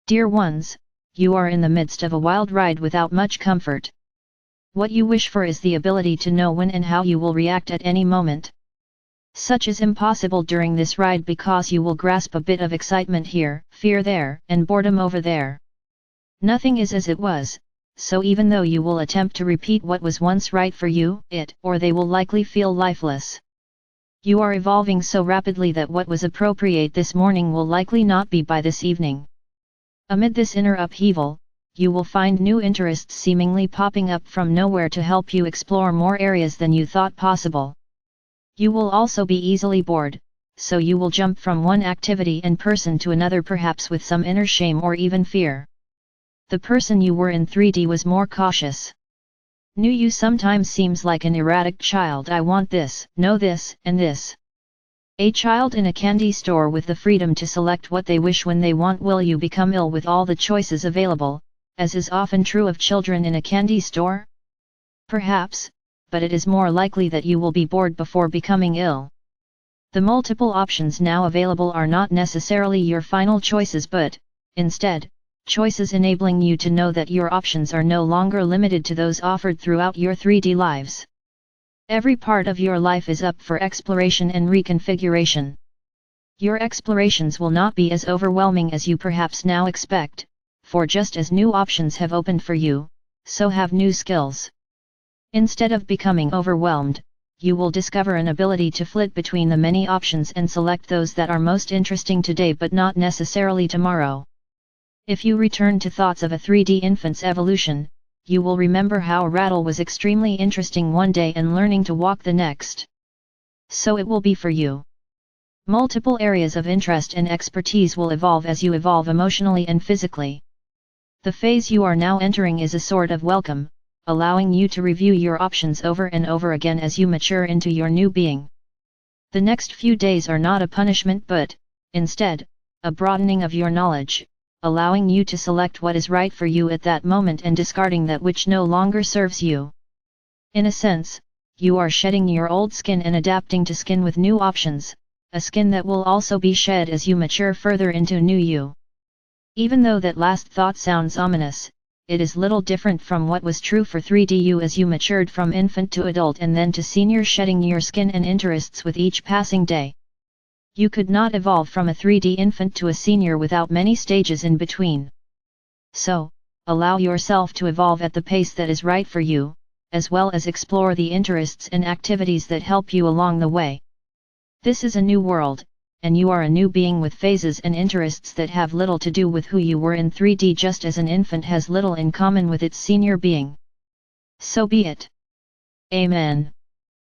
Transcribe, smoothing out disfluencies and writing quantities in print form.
Dear ones, you are in the midst of a wild ride without much comfort. What you wish for is the ability to know when and how you will react at any moment. Such is impossible during this ride because you will grasp a bit of excitement here, fear there, and boredom over there. Nothing is as it was, so even though you will attempt to repeat what was once right for you, it or they will likely feel lifeless. You are evolving so rapidly that what was appropriate this morning will likely not be by this evening. Amid this inner upheaval, you will find new interests seemingly popping up from nowhere to help you explore more areas than you thought possible. You will also be easily bored, so you will jump from one activity and person to another, perhaps with some inner shame or even fear. The person you were in 3D was more cautious. New you sometimes seems like an erratic child. I want this, no this, and this. A child in a candy store with the freedom to select what they wish when they want. Will you become ill with all the choices available, as is often true of children in a candy store? Perhaps, but it is more likely that you will be bored before becoming ill. The multiple options now available are not necessarily your final choices but, instead, choices enabling you to know that your options are no longer limited to those offered throughout your 3D lives. Every part of your life is up for exploration and reconfiguration. Your explorations will not be as overwhelming as you perhaps now expect, for just as new options have opened for you, so have new skills. Instead of becoming overwhelmed, you will discover an ability to flit between the many options and select those that are most interesting today but not necessarily tomorrow. If you return to thoughts of a 3D infant's evolution, you will remember how rattle was extremely interesting one day and learning to walk the next. So it will be for you. Multiple areas of interest and expertise will evolve as you evolve emotionally and physically. The phase you are now entering is a sort of welcome, allowing you to review your options over and over again as you mature into your new being. The next few days are not a punishment but, instead, a broadening of your knowledge, allowing you to select what is right for you at that moment and discarding that which no longer serves you. In a sense, you are shedding your old skin and adapting to skin with new options, a skin that will also be shed as you mature further into new you. Even though that last thought sounds ominous, it is little different from what was true for 3D you as you matured from infant to adult and then to senior, shedding your skin and interests with each passing day. You could not evolve from a 3D infant to a senior without many stages in between. So, allow yourself to evolve at the pace that is right for you, as well as explore the interests and activities that help you along the way. This is a new world, and you are a new being with phases and interests that have little to do with who you were in 3D, just as an infant has little in common with its senior being. So be it. Amen.